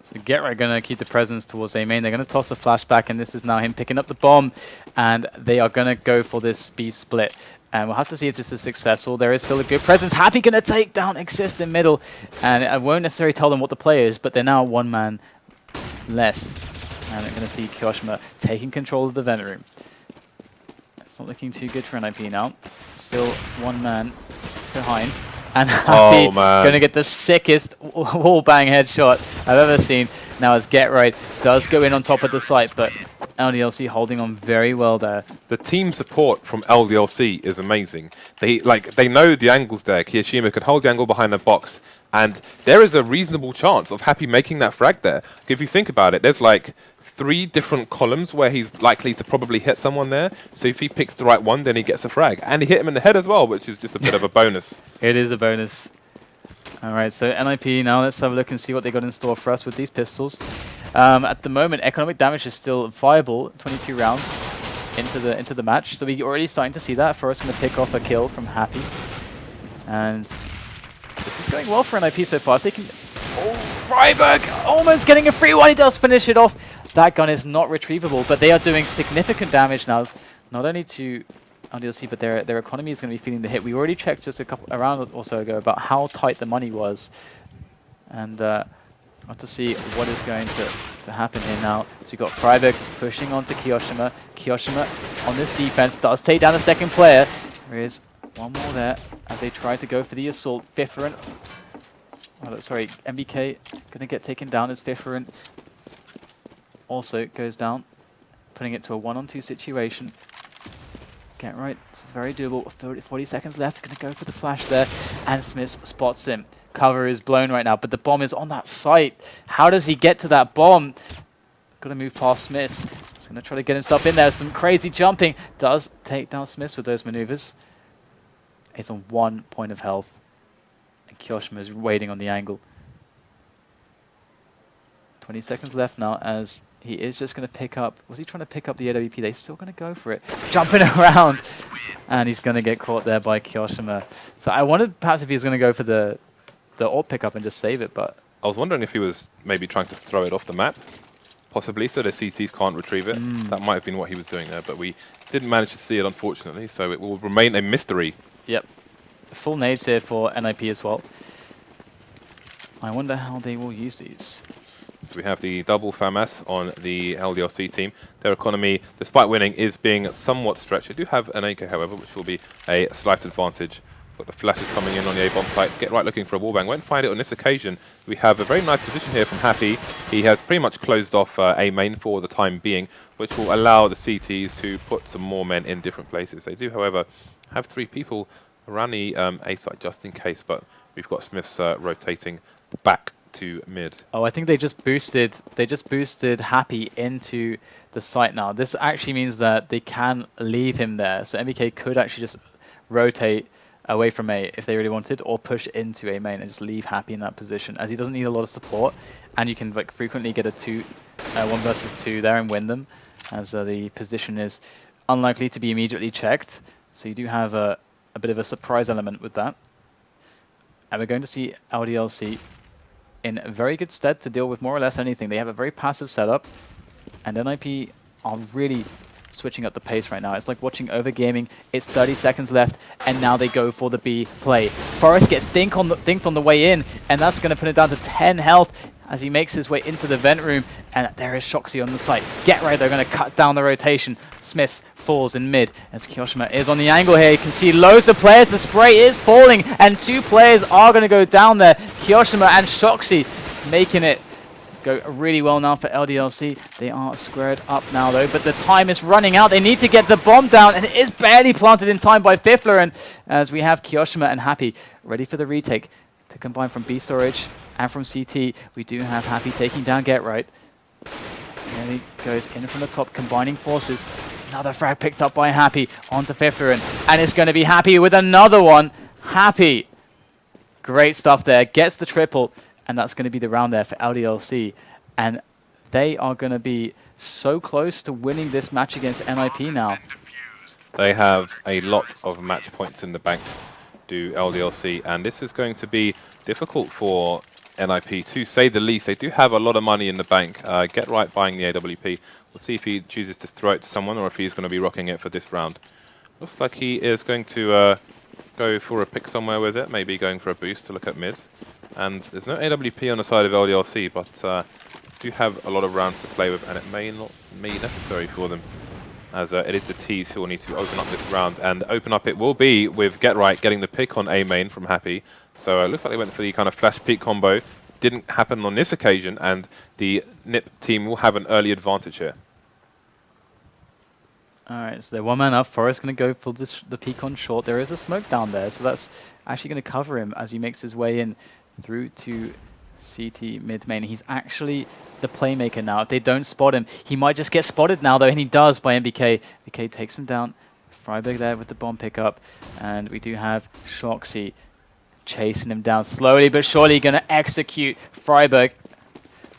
So GetRight going to keep the presence towards A main. They're going to toss a flashback, and this is now him picking up the bomb. And they are going to go for this B split. And we'll have to see if this is successful. There is still a good presence. Happy going to take down Xizt in middle. And I won't necessarily tell them what the play is, but they're now 1 man less. And they're going to see kioShiMa taking control of the vent room. It's not looking too good for NIP now. Still 1 man behind. And Happy going to get the sickest wall bang headshot I've ever seen. Now as GetRight does go in on top of the site, but LDLC holding on very well there. The team support from LDLC is amazing. They know the angles there. kioShiMa can hold the angle behind the box, and there is a reasonable chance of Happy making that frag there. If you think about it, there's like 3 different columns where he's likely to probably hit someone there. So if he picks the right one, then he gets a frag. And he hit him in the head as well, which is just a bit of a bonus. It is a bonus. All right, so NIP now, let's have a look and see what they got in store for us with these pistols. At the moment, economic damage is still viable, 22 rounds into the match. So we're already starting to see that. Forrest going to pick off a kill from Happy. And this is going well for NIP so far. If they can... Oh, Friberg almost getting a free one. He does finish it off. That gun is not retrievable, but they are doing significant damage now, not only to LDLC, but their economy is going to be feeling the hit. We already checked just a round or so ago about how tight the money was. And want to see what is going to happen here now. So we've got Friberg pushing on to kioShiMa. kioShiMa on this defense does take down the second player. There is one more there as they try to go for the assault. Fifflaren, sorry, NBK going to get taken down as Fifflaren also goes down, putting it to a 1-on-2 situation. Get right, this is very doable. 40 seconds left, going to go for the flash there, and SmithZz spots him. Cover is blown right now, but the bomb is on that site. How does he get to that bomb? Got to move past SmithZz. He's going to try to get himself in there. Some crazy jumping. Does take down SmithZz with those maneuvers. He's on 1 point of health, and kioShiMa is waiting on the angle. 20 seconds left now as he is just going to pick up... Was he trying to pick up the AWP? They're still going to go for it. Jumping around. And he's going to get caught there by kioShiMa. So I wondered perhaps if he was going to go for the ult pickup and just save it, but... I was wondering if he was maybe trying to throw it off the map, possibly, so the CTs can't retrieve it. That might have been what he was doing there, but we didn't manage to see it, unfortunately, so it will remain a mystery. Yep. Full nades here for NIP as well. I wonder how they will use these. So we have the double FAMAS on the LDLC team. Their economy, despite winning, is being somewhat stretched. They do have an AK, however, which will be a slight advantage. Got the flashes coming in on the A-bomb site. Get right looking for a wallbang. Won't find it on this occasion. We have a very nice position here from Happy. He has pretty much closed off A main for the time being, which will allow the CTs to put some more men in different places. They do, however, have 3 people around the A site just in case, but we've got SmithZz rotating back to mid. Oh, I think they just boosted Happy into the site now. This actually means that they can leave him there. So NBK could actually just rotate away from A if they really wanted, or push into A main and just leave Happy in that position, as he doesn't need a lot of support, and you can like frequently get a 1 versus 2 there and win them, as the position is unlikely to be immediately checked. So you do have a bit of a surprise element with that. And we're going to see LDLC in very good stead to deal with more or less anything. They have a very passive setup, and NIP are really switching up the pace right now. It's like watching overgaming. It's 30 seconds left, and now they go for the B play. Forrest gets dinked on the way in, and that's going to put it down to 10 health as he makes his way into the vent room, and there is shoxy on the site. Get right, they're going to cut down the rotation. SmithZz falls in mid as kioShiMa is on the angle here. You can see loads of players. The spray is falling, and 2 players are going to go down there. kioShiMa and shoxy making it go really well now for LDLC. They are squared up now, though, but the time is running out. They need to get the bomb down, and it is barely planted in time by Fifflaren, as we have kioShiMa and Happy ready for the retake to combine from B storage and from CT. We do have Happy taking down Get Right. There he goes in from the top, combining forces. Another frag picked up by Happy onto Fifflaren, and it's going to be Happy with another one. Happy, great stuff there, gets the triple, and that's going to be the round there for LDLC. And they are going to be so close to winning this match against NIP now. They have a lot of match points in the bank, do LDLC, and this is going to be difficult for NIP, to say the least. They do have a lot of money in the bank. Get right buying the AWP. We'll see if he chooses to throw it to someone or if he's going to be rocking it for this round. Looks like he is going to go for a pick somewhere with it, maybe going for a boost to look at mid. And there's no AWP on the side of LDLC, but do have a lot of rounds to play with, and it may not be necessary for them, as it is the T's who will need to open up this round. And open up it will be with Get Right getting the pick on A main from Happy. So it looks like they went for the kind of flash peek combo. Didn't happen on this occasion, and the NIP team will have an early advantage here. Alright, so they're one man up. Forrest's going to go for the peek on short. There is a smoke down there, so that's actually going to cover him as he makes his way in through to CT mid main. He's actually the playmaker now. If they don't spot him, he might just get spotted now, though, and he does by NBK. NBK takes him down. Friberg there with the bomb pickup, and we do have shoxy chasing him down slowly but surely, going to execute Friberg.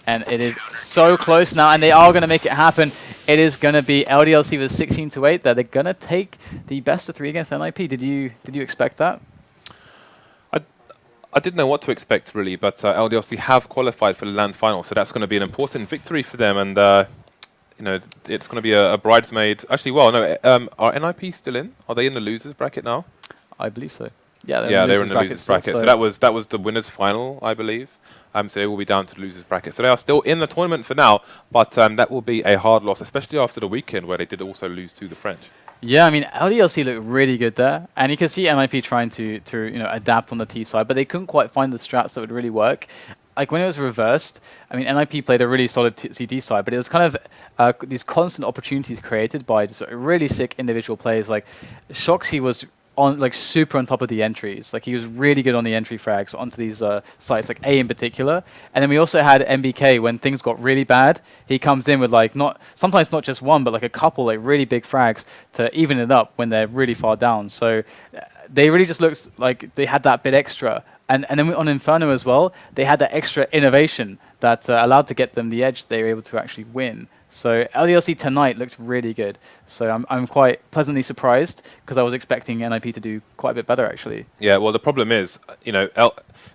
And it is so close now, and they are going to make it happen. It is going to be LDLC with 16-8 there. They're going to take the best of 3 against NIP. Did you expect that? I didn't know what to expect, really, but LDLC have qualified for the LAN final, so that's going to be an important victory for them. And, you know, it's going to be a bridesmaid. Actually, well, no, are NIP still in? Are they in the losers bracket now? I believe so. Yeah, they're in the losers bracket. So that was the winners final, I believe. So they will be down to the losers bracket. So they are still in the tournament for now, but that will be a hard loss, especially after the weekend where they did also lose to the French. Yeah, I mean, LDLC looked really good there, and you can see NIP trying to adapt on the T side, but they couldn't quite find the strats that would really work. Like when it was reversed, I mean, NIP played a really solid CT side, but it was kind of these constant opportunities created by just really sick individual players. Like shoxy was super on top of the entries. Like he was really good on the entry frags onto these sites, like A in particular. And then we also had NBK when things got really bad. He comes in with like sometimes not just one, but like a couple like really big frags to even it up when they're really far down. So they really just looked like they had that bit extra. And then on Inferno as well, they had that extra innovation that allowed to get them the edge they were able to actually win. So LDLC tonight looked really good. So I'm quite pleasantly surprised because I was expecting NIP to do quite a bit better, actually. Yeah, well, the problem is, you know,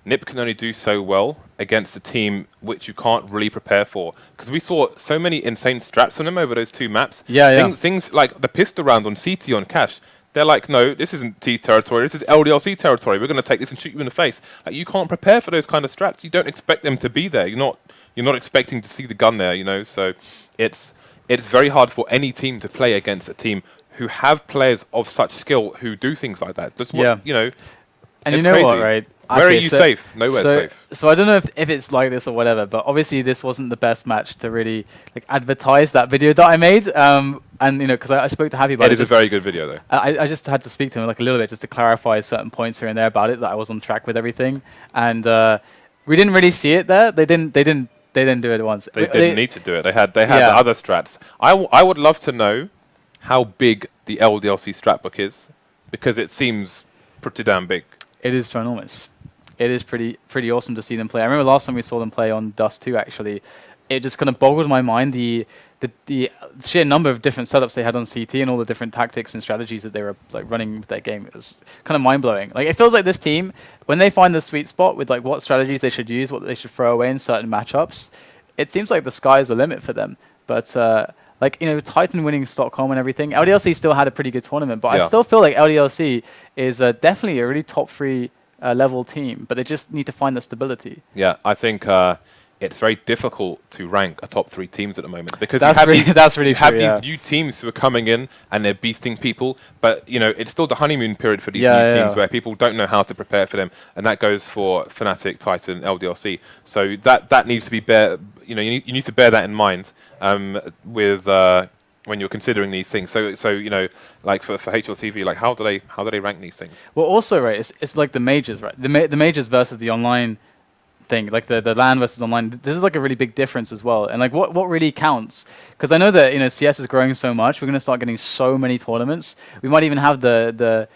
NIP can only do so well against a team which you can't really prepare for. Because we saw so many insane strats on them over those 2 maps. Yeah, Things like the pistol round on CT on Cash. They're like, no, this isn't T territory, this is LDLC territory. We're going to take this and shoot you in the face. Like, you can't prepare for those kind of strats. You don't expect them to be there. You're not expecting to see the gun there, you know. So it's very hard for any team to play against a team who have players of such skill who do things like that. That's what, you know. And you know crazy. what, right? Where are you safe? Nowhere safe. So I don't know if it's like this or whatever, but obviously this wasn't the best match to really like advertise that video that I made. And you know, because I spoke to Happy about it. It is a very good video, though. I just had to speak to him like a little bit just to clarify certain points here and there about it, that I was on track with everything. And we didn't really see it there. They didn't do it once. They didn't need to do it. They had other strats. I would love to know how big the LDLC strat book is, because it seems pretty damn big. It is ginormous. It is pretty awesome to see them play. I remember last time we saw them play on Dust 2, actually. It just kind of boggled my mind, the sheer number of different setups they had on CT and all the different tactics and strategies that they were like running with their game. It was kind of mind-blowing. Like, it feels like this team, when they find the sweet spot with like what strategies they should use, what they should throw away in certain matchups, it seems like the sky's the limit for them. But like, you know, Titan winning Stockholm and everything, LDLC still had a pretty good tournament, but I still feel like LDLC is definitely a really top 3 level team, but they just need to find the stability. Yeah, I think it's very difficult to rank a top 3 teams at the moment, because that's you have these new teams who are coming in and they're beasting people, but you know, it's still the honeymoon period for these new teams where people don't know how to prepare for them, and that goes for Fnatic, Titan, LDLC. So that needs to be you need to bear that in mind with when you're considering these things. So you know, like for HLTV, like how do they rank these things? Well, also, right, it's like the majors, right? The majors versus the online thing, like the LAN versus online. This is like a really big difference as well. And like what really counts? Because I know that, you know, CS is growing so much. We're going to start getting so many tournaments. We might even have the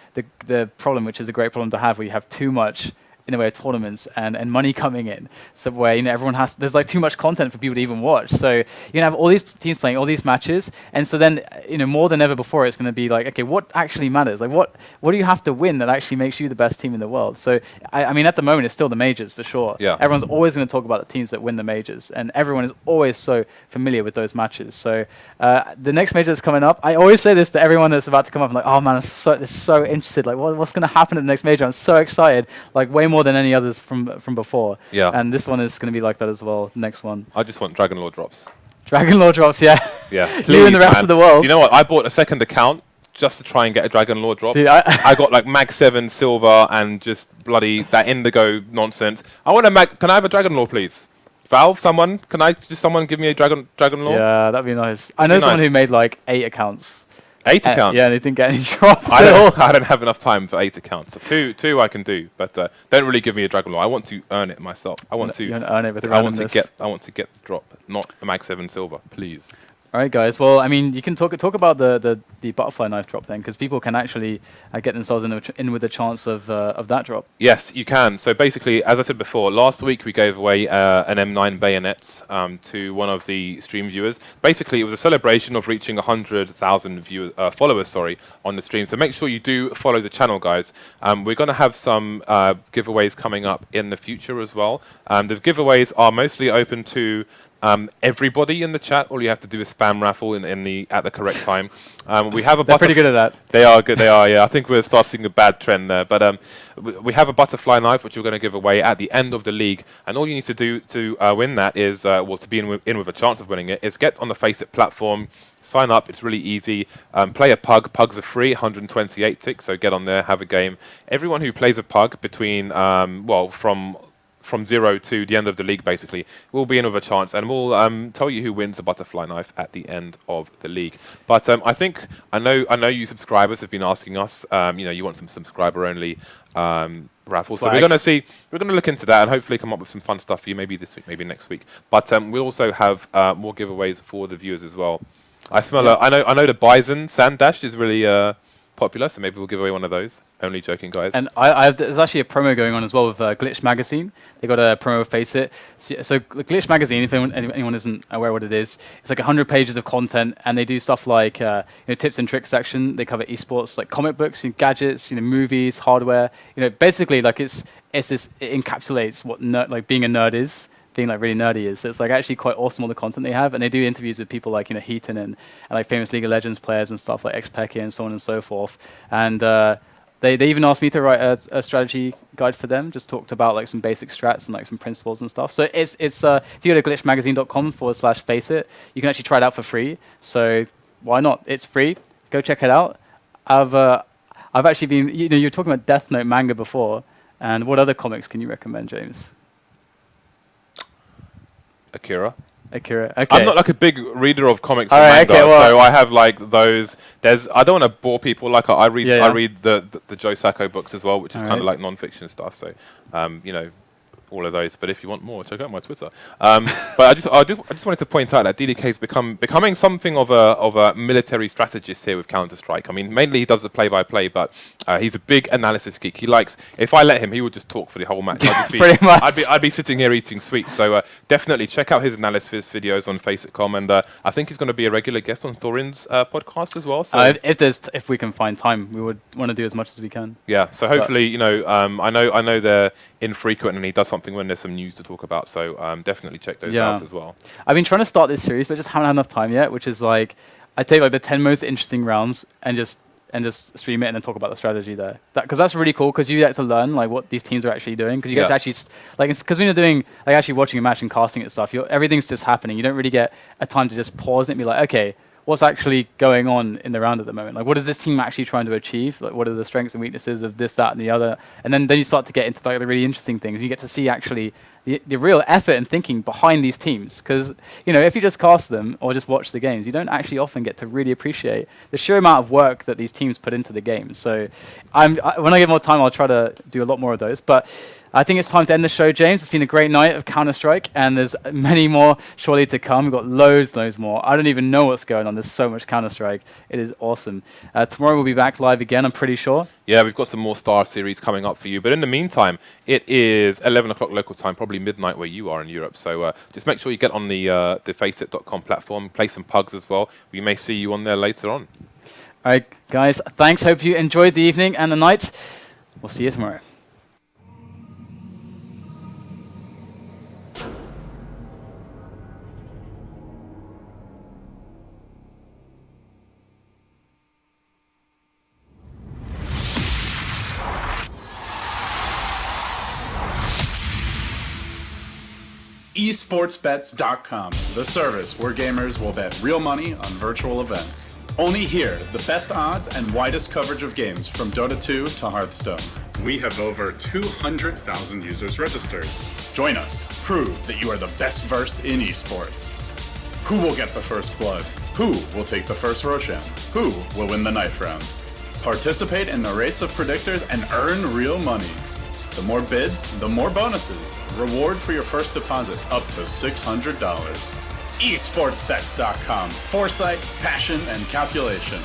problem, which is a great problem to have, where you have too much in the way of tournaments and money coming in. So where, you know, everyone there's like too much content for people to even watch. So you're gonna have all these teams playing all these matches, and so then, you know, more than ever before, it's gonna be like, okay, what actually matters? Like what do you have to win that actually makes you the best team in the world? So I mean, at the moment, it's still the majors for sure. Yeah. Everyone's always gonna talk about the teams that win the majors, and everyone is always so familiar with those matches. So the next major that's coming up, I always say this to everyone that's about to come up. I'm like, oh man, I'm so interested. Like, what's gonna happen at the next major? I'm so excited. Like, way more than any others from before. Yeah. And this one is going to be like that as well, next one. I just want Dragon Lore drops. Dragon Lore drops, yeah. Yeah. You and the rest of the world. Do you know what? I bought a second account just to try and get a Dragon Lore drop. Dude, I got like Mag 7 silver and just bloody that indigo nonsense. I want a can I have a Dragon Lore, please? Valve, someone give me a Dragon Lore? Yeah, that'd be nice. I know someone who made like 8 accounts. 8 accounts? Yeah, they didn't get any drops I at all. don't have enough time for 8 accounts. So two I can do, but don't really give me a Dragon Lore. I want to earn it myself. I want to earn it with I want to randomness. get the drop, not a Mag 7 silver, please. All right, guys. Well, I mean, you can talk about the butterfly knife drop then, because people can actually get themselves in with a chance of that drop. Yes, you can. So basically, as I said before, last week we gave away an M9 bayonet to one of the stream viewers. Basically, it was a celebration of reaching 100,000 followers, on the stream. So make sure you do follow the channel, guys. We're going to have some giveaways coming up in the future as well. The giveaways are mostly open to everybody in the chat. All you have to do is spam raffle at the correct time. We have a They're pretty good at that. They are good. They are. Yeah, I think we're starting a bad trend there. But we have a butterfly knife which we're going to give away at the end of the league. And all you need to do to win that is, to be in with a chance of winning it, is get on the Faceit platform. Sign up. It's really easy. Play a pug. Pugs are free, 128 ticks. So get on there, have a game. Everyone who plays a pug between from 0 to the end of the league, basically, we'll be in with a chance, and we'll tell you who wins the butterfly knife at the end of the league. But I know you subscribers have been asking us, you want some subscriber-only raffles. Swag. So we're gonna look into that and hopefully come up with some fun stuff for you, maybe this week, maybe next week. But we'll also have more giveaways for the viewers as well. I know the Bison Sand Dash is really popular, so maybe we'll give away one of those. Only joking, guys. And there's actually a promo going on as well with Glitch Magazine. They got a promo with Faceit. So Glitch Magazine, if anyone isn't aware what it is, it's like 100 pages of content, and they do stuff like tips and tricks section. They cover esports, like comic books, gadgets, movies, hardware. Basically like it encapsulates what being a nerd is. Being like really nerdy is. So it's like actually quite awesome, all the content they have, and they do interviews with people like Heaton and like famous League of Legends players and stuff like Xpeki and so on and so forth. And they even asked me to write a strategy guide for them. Just talked about like some basic strats and like some principles and stuff. So it's if you go to glitchmagazine.com/Faceit, you can actually try it out for free. So why not? It's free. Go check it out. I've actually been you were talking about Death Note manga before, and what other comics can you recommend, James? Akira. Okay. I'm not like a big reader of comics or Alright, manga, okay, well, so I have like those. I don't want to bore people. Like I read the Joe Sacco books as well, which is kind of like non-fiction stuff. So all of those. But if you want more, check out my Twitter. But I just wanted to point out that DDK is becoming something of a military strategist here with Counter-Strike. I mean, mainly he does the play-by-play, but he's a big analysis geek. He likes, if I let him, he would just talk for the whole match. Pretty much. I'd be sitting here eating sweets. So definitely check out his analysis videos on Faceit.com, and I think he's going to be a regular guest on Thorin's podcast as well. So if we can find time, we would want to do as much as we can. Yeah. So hopefully, I know they're infrequent, and he does something when there's some news to talk about. So definitely check those out as well. I've been trying to start this series, but just haven't had enough time yet. Which is like, I take like the 10 most interesting rounds and just stream it and then talk about the strategy there. Because that's really cool. Because you get to learn like what these teams are actually doing. Because you get to actually because when you're doing like actually watching a match and casting it and stuff, everything's just happening. You don't really get a time to just pause it and be like, okay, what's actually going on in the round at the moment? Like, what is this team actually trying to achieve? Like, what are the strengths and weaknesses of this, that, and the other? And then you start to get into like the really interesting things. You get to see actually the real effort and thinking behind these teams. Because, if you just cast them or just watch the games, you don't actually often get to really appreciate the sheer amount of work that these teams put into the game. So when I get more time, I'll try to do a lot more of those. But I think it's time to end the show, James. It's been a great night of Counter-Strike, and there's many more surely to come. We've got loads more. I don't even know what's going on. There's so much Counter-Strike. It is awesome. Tomorrow we'll be back live again, I'm pretty sure. Yeah, we've got some more Star Series coming up for you. But in the meantime, it is 11 o'clock local time, probably midnight where you are in Europe. So just make sure you get on the Faceit.com platform, play some pugs as well. We may see you on there later on. All right, guys, thanks. Hope you enjoyed the evening and the night. We'll see you tomorrow. eSportsBets.com, the service where gamers will bet real money on virtual events. Only here, the best odds and widest coverage of games from Dota 2 to Hearthstone. We have over 200,000 users registered. Join us. Prove that you are the best versed in esports. Who will get the first blood? Who will take the first Roshan? Who will win the knife round? Participate in the race of predictors and earn real money. The more bids, the more bonuses. Reward for your first deposit up to $600. eSportsBets.com. Foresight, passion, and calculation.